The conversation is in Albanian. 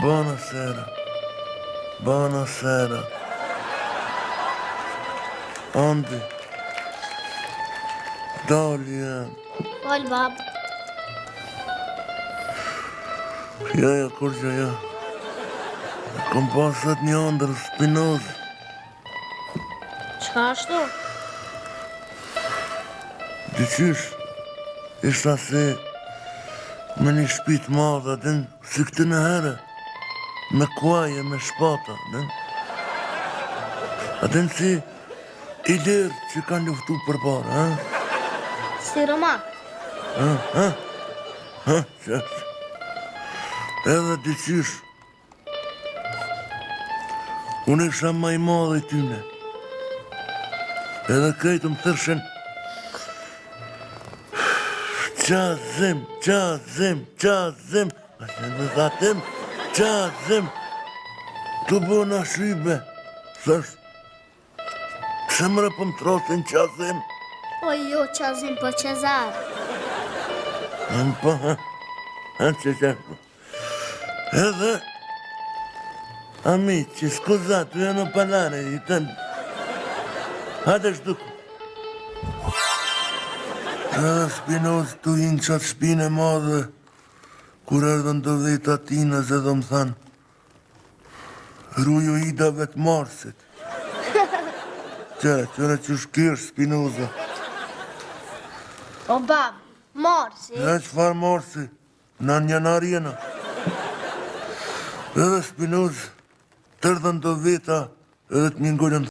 Buonasera. Buonasera. Andi. Dali jam. Fol, bab. Ja, kur që ja. Kom pasat një ndër Spinoza. Qka ashtu? Dyqysh, ishta se me një shpit madha, den, si këtë në herë, me kuaje, me shpata, den. A den si i lirë që kanë luftu për para, ha? Si Romak. Qështë. Edhe dyqysh, unë isha ma i madhe i tyne. Edhe krejtë më thërshen, qazim, a që në dhatim, qazim, të bëna shybe, thështë, pëse mërë për më trosin qazim? O jo, qazim për qezar. Në po, që, edhe, amici, scusate, io non parlare di tempo. Hajde shduku. Edhe Spinoza të hinë qatë shpine madhe, kur erdhën të dhejta tinës edhe më thanë, rruju idave të Marsit. Qëre që shkirë Spinoza. O bab, Marsi. E qëfar Marsi? Në njanarjena. Edhe Spinoza të erdhën të dhejta edhe të mingollën